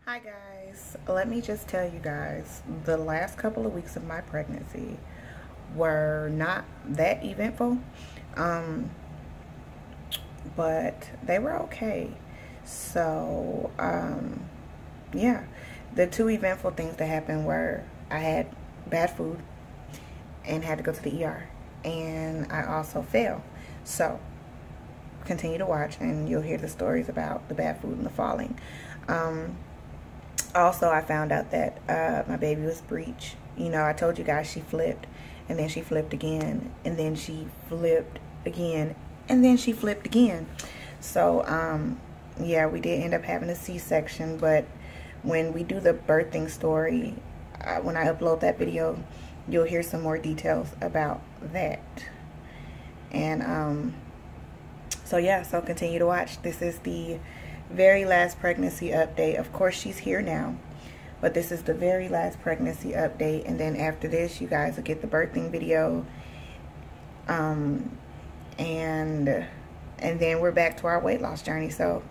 Hi guys, let me just tell you guys, the last couple of weeks of my pregnancy were not that eventful, but they were okay. So yeah, the two eventful things that happened were I had bad food and had to go to the ER, and I also fell. So continue to watch and you'll hear the stories about the bad food and the falling. Also, I found out that my baby was breech. You know, I told you guys she flipped, and then she flipped again, and then she flipped again, and then she flipped again. So, yeah, we did end up having a C-section, but when we do the birthing story, when I upload that video, you'll hear some more details about that. And, so yeah, so continue to watch. This is the very last pregnancy update. Of course, she's here now, but this is the very last pregnancy update, and then after this you guys will get the birthing video, and then we're back to our weight loss journey. So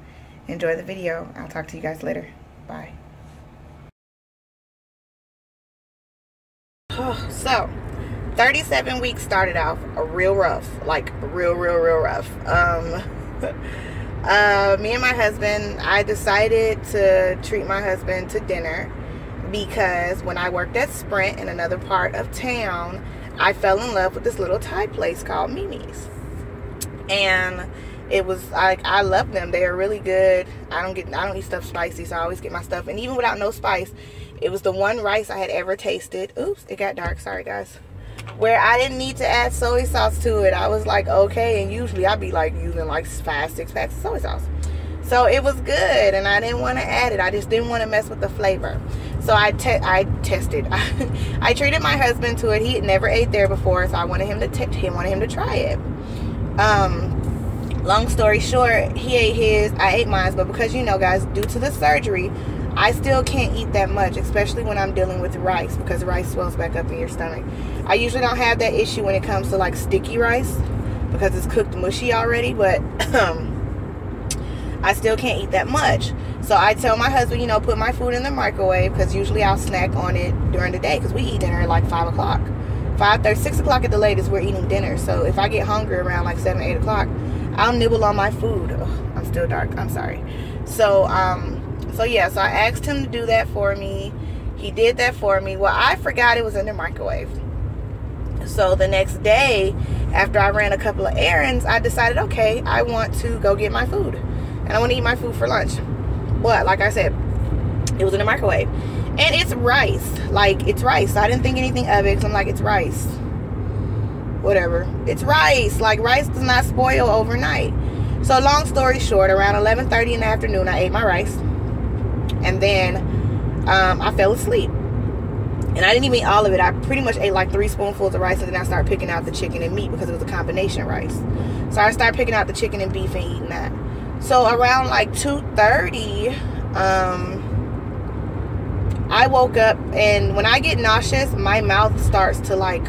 enjoy the video. I'll talk to you guys later. Bye. So 37 weeks started off real rough, like real rough. Me and my husband, I decided to treat my husband to dinner because when I worked at Sprint in another part of town, I fell in love with this little Thai place called Mimi's. And it was like, I love them. They are really good. I don't eat stuff spicy, so I always get my stuff. And even without no spice, it was the one rice I had ever tasted. Oops, it got dark. Sorry, guys. Where I didn't need to add soy sauce to it. I was like, okay. And usually I'd be like using like 5-6 packs of soy sauce. So it was good, and I didn't want to add it. I just didn't want to mess with the flavor. So I tested. I treated my husband to it. He had never ate there before, so I wanted him to try it. Long story short, he ate his, I ate mine, but because, you know, guys, due to the surgery, I still can't eat that much, especially when I'm dealing with rice, because rice swells back up in your stomach. I usually don't have that issue when it comes to like sticky rice because it's cooked mushy already, but I still can't eat that much. So I tell my husband, you know, put my food in the microwave, because usually I'll snack on it during the day, because we eat dinner at like 5 o'clock. 5:30, 6 o'clock at the latest, we're eating dinner. So if I get hungry around like 7, 8 o'clock, I'll nibble on my food. Ugh, I'm still dark. I'm sorry. So, so yeah, so I asked him to do that for me. He did that for me. Well, I forgot it was in the microwave. So the next day, after I ran a couple of errands, I decided, okay, I want to go get my food. And I want to eat my food for lunch. But like I said, it was in the microwave. And it's rice. Like, it's rice. So I didn't think anything of it, because I'm like, it's rice. Whatever. It's rice. Like, rice does not spoil overnight. So long story short, around 11:30 in the afternoon, I ate my rice. And then I fell asleep. And I didn't even eat all of it. I pretty much ate like 3 spoonfuls of rice, and then I started picking out the chicken and meat, because it was a combination rice. So I started picking out the chicken and beef and eating that. So around like 2:30, I woke up, and when I get nauseous, my mouth starts to like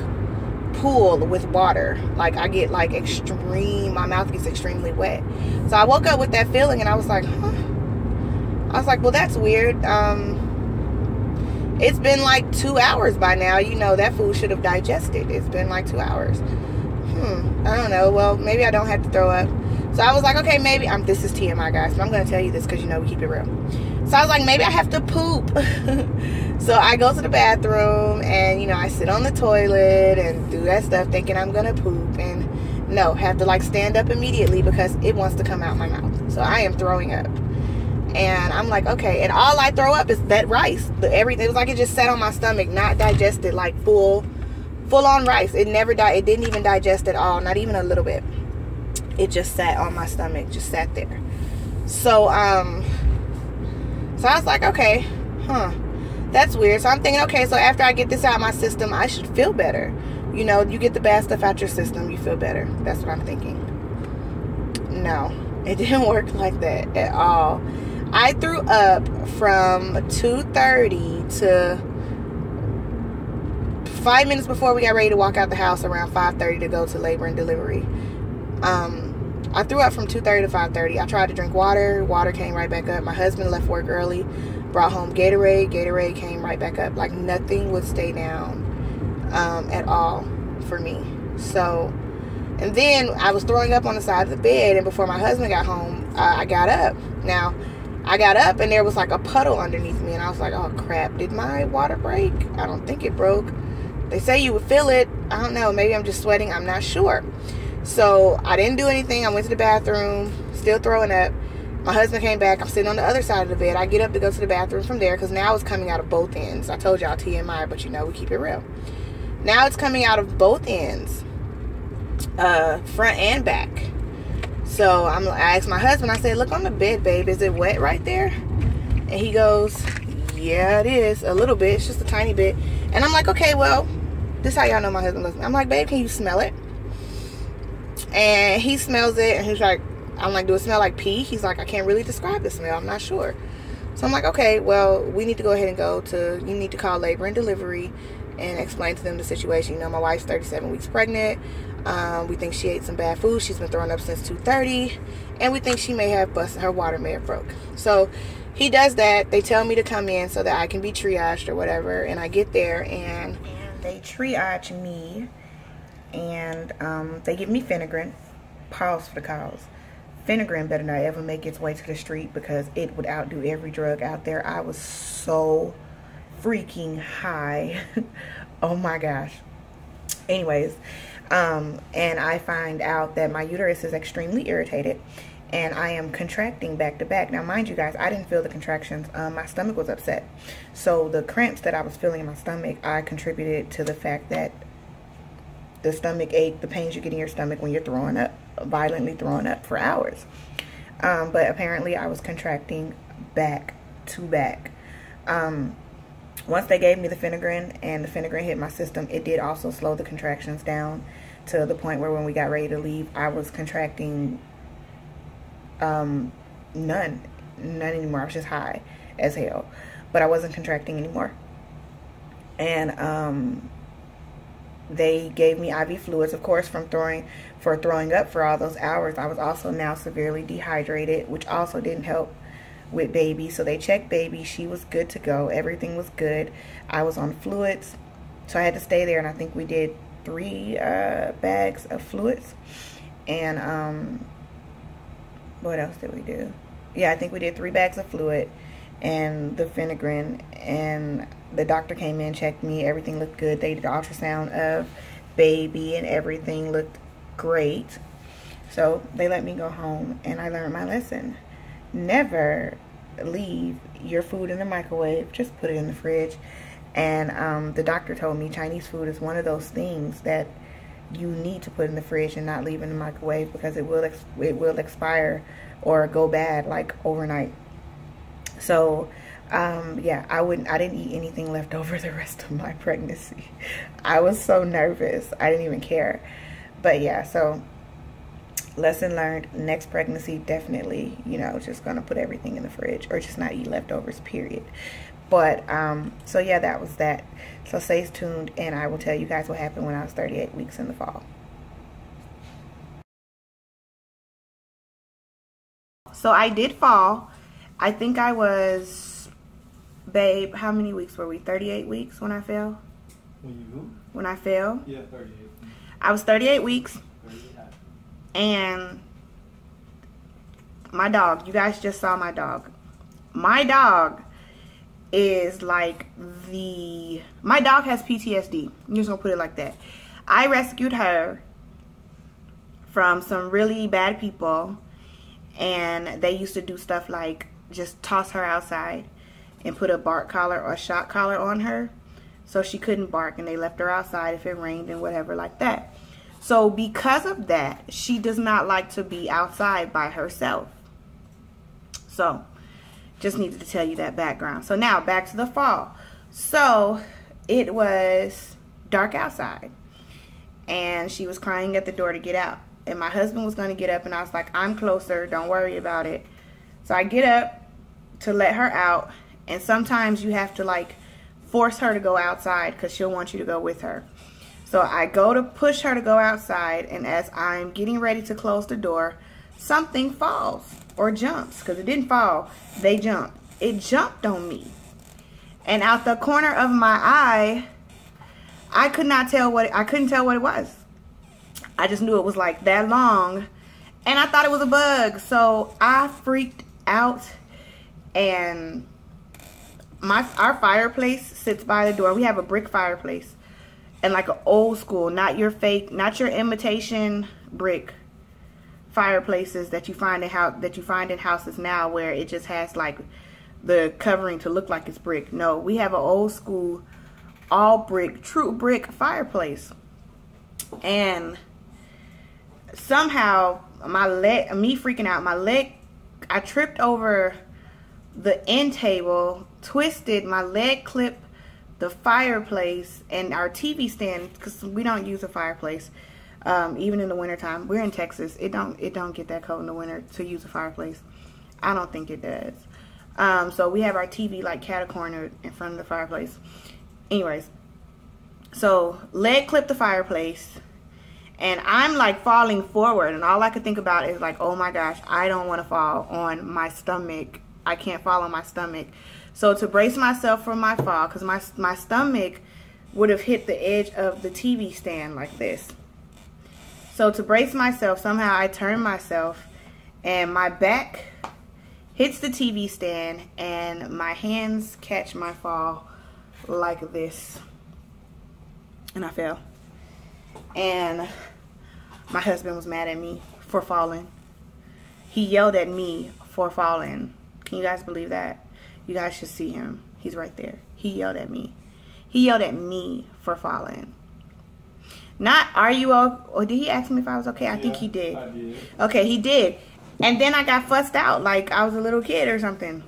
pool with water. Like, I get like my mouth gets extremely wet. So I woke up with that feeling, and I was like, huh? I was like, well, that's weird. It's been like 2 hours by now. You know, that food should have digested. It's been like 2 hours. I don't know. Well, maybe I don't have to throw up. So I was like, okay, maybe this is TMI, guys, but I'm going to tell you this because, you know, we keep it real. So I was like, maybe I have to poop. So I go to the bathroom, and, you know, I sit on the toilet and do that stuff thinking I'm going to poop. And no, have to like stand up immediately because it wants to come out my mouth. So I am throwing up. And I'm like, okay. And all I throw up is that rice. Everything. It was like it just sat on my stomach, not digested, like full on rice. It never it didn't even digest at all, not even a little bit. It just sat on my stomach, just sat there. So so I was like, okay, that's weird. So I'm thinking, okay, so after I get this out of my system, I should feel better. You know, you get the bad stuff out your system, you feel better. That's what I'm thinking. No, it didn't work like that at all. I threw up from 2:30 to 5 minutes before we got ready to walk out the house, around 5:30 to go to labor and delivery. I threw up from 2:30 to 5:30. I tried to drink water. Water came right back up. My husband left work early, brought home Gatorade. Gatorade came right back up. Like, nothing would stay down at all for me. So, and then I was throwing up on the side of the bed, and before my husband got home, I got up. Now, I got up, and there was like a puddle underneath me, and I was like, oh crap, did my water break? I don't think it broke. They say you would feel it. I don't know, maybe I'm just sweating, I'm not sure. So I didn't do anything. I went to the bathroom, still throwing up. My husband came back. I'm sitting on the other side of the bed. I get up to go to the bathroom from there, because now it's coming out of both ends. I told y'all TMI, but you know, we keep it real. Now it's coming out of both ends, front and back. So I asked my husband, I said, look on the bed, babe, is it wet right there? And he goes, yeah, it is a little bit. It's just a tiny bit. And I'm like, okay, well, this is how y'all know my husband loves me. I'm like, babe, can you smell it? And he smells it, and he's like, I'm like, do it smell like pee? He's like, I can't really describe the smell, I'm not sure. So I'm like, okay, well, we need to go ahead and you need to call labor and delivery and explain to them the situation. You know, my wife's 37 weeks pregnant. We think she ate some bad food. She's been throwing up since 2:30, and we think she may have busted, her water may have broke. So he does that. They tell me to come in so that I can be triaged or whatever, and I get there, and they triage me, and they give me Phenergan. Pause for the cause. Phenergan better not ever make its way to the street, because it would outdo every drug out there. I was so freaking high. Oh my gosh. Anyways, and I find out that my uterus is extremely irritated, and I am contracting back to back. Now, mind you guys, I didn't feel the contractions. My stomach was upset. So the cramps that I was feeling in my stomach, I contributed to the fact that the stomach ache, the pains you get in your stomach when you're throwing up, violently throwing up for hours. But apparently I was contracting back to back. Once they gave me the Phenergan, and the Phenergan hit my system, it did also slow the contractions down to the point where when we got ready to leave, I was contracting none anymore. I was just high as hell, but I wasn't contracting anymore. And they gave me IV fluids, of course, for throwing up for all those hours. I was also now severely dehydrated, which also didn't help with baby. So they checked baby. She was good to go. Everything was good. I was on fluids, so I had to stay there, and I think we did 3 bags of fluids. And what else did we do? Yeah, I think we did 3 bags of fluid and the Phenergan, and the doctor came in, checked me, everything looked good. They did an ultrasound of baby, and everything looked great. So they let me go home, and I learned my lesson. Never leave your food in the microwave. Just put it in the fridge. And the doctor told me Chinese food is one of those things that you need to put in the fridge and not leave in the microwave, because it will expire or go bad like overnight. So yeah, I didn't eat anything left over the rest of my pregnancy. I was so nervous, I didn't even care. But yeah, so lesson learned. Next pregnancy, definitely, you know, just gonna put everything in the fridge, or just not eat leftovers, period. But so yeah, that was that. So stay tuned, and I will tell you guys what happened when I was 38 weeks in the fall. So I did fall. I think I was, babe, how many weeks were we? 38 weeks when I fell? When I fell? Yeah, 38. I was 38 weeks. And my dog, you guys just saw my dog. My dog is like my dog has PTSD. I'm just gonna put it like that. I rescued her from some really bad people, and they used to do stuff like just toss her outside and put a bark collar or a shock collar on her so she couldn't bark, and they left her outside if it rained and whatever like that. So because of that, she does not like to be outside by herself. So just needed to tell you that background. So now back to the fall. So it was dark outside, and she was crying at the door to get out, and my husband was going to get up, and I was like, I'm closer, don't worry about it. So I get up to let her out, and sometimes you have to like force her to go outside because she'll want you to go with her. So I go to push her to go outside, and as I'm getting ready to close the door, something falls or jumps, because it didn't fall, they jumped. It jumped on me. And out the corner of my eye, I couldn't tell what it was. I just knew it was like that long, and I thought it was a bug. So I freaked out, and our fireplace sits by the door. We have a brick fireplace, and like an old school, not your fake, not your imitation brick fireplaces that you find in houses now, where it just has like the covering to look like it's brick. No, we have an old school, all brick, true brick fireplace. And somehow me freaking out, my leg, I tripped over the end table, twisted, my leg clipped the fireplace and our TV stand, because we don't use a fireplace even in the wintertime. We're in Texas. It don't get that cold in the winter to use a fireplace. I don't think it does. So we have our TV like cat-a-cornered in front of the fireplace. Anyways, so leg clipped the fireplace, and I'm like falling forward, and all I could think about is like, oh my gosh, I don't want to fall on my stomach. I can't fall on my stomach. So to brace myself for my fall, because my stomach would have hit the edge of the TV stand like this. So to brace myself, somehow I turn myself, and my back hits the TV stand, and my hands catch my fall like this, and I fell. And my husband was mad at me for falling. He yelled at me for falling. Can you guys believe that? You guys should see him. He's right there. He yelled at me. He yelled at me for falling. Not, are you okay? Or did he ask me if I was okay? I think he did. I did. Okay, he did. And then I got fussed out like I was a little kid or something.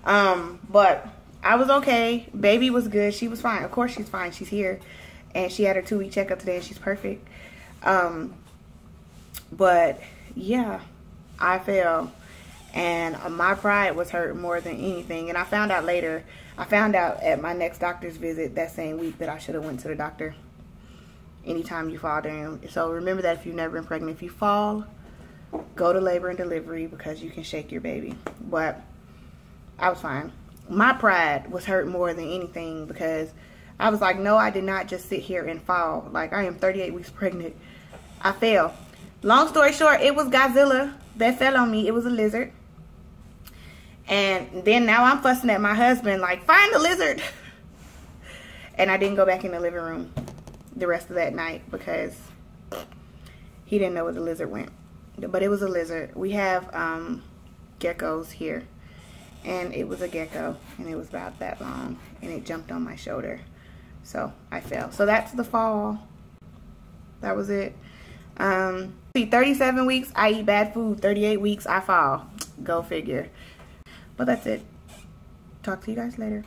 But I was okay. Baby was good. She was fine. Of course she's fine. She's here. And she had her 2-week checkup today, and she's perfect. But yeah, I fell. And my pride was hurt more than anything. And I found out later. I found out at my next doctor's visit that same week that I should have went to the doctor. Anytime you fall down. So remember that if you've never been pregnant, if you fall, go to labor and delivery, because you can shake your baby. But I was fine. My pride was hurt more than anything, because I was like, no, I did not just sit here and fall. Like, I am 38 weeks pregnant. I fell. Long story short, it was Godzilla that fell on me. It was a lizard. And then now I'm fussing at my husband like, find the lizard. And I didn't go back in the living room the rest of that night, because he didn't know where the lizard went. But it was a lizard. We have geckos here, and it was a gecko, and it was about that long, and it jumped on my shoulder, so I fell. So that's the fall. That was it. 37 weeks I eat bad food, 38 weeks I fall. Go figure. But that's it. Talk to you guys later.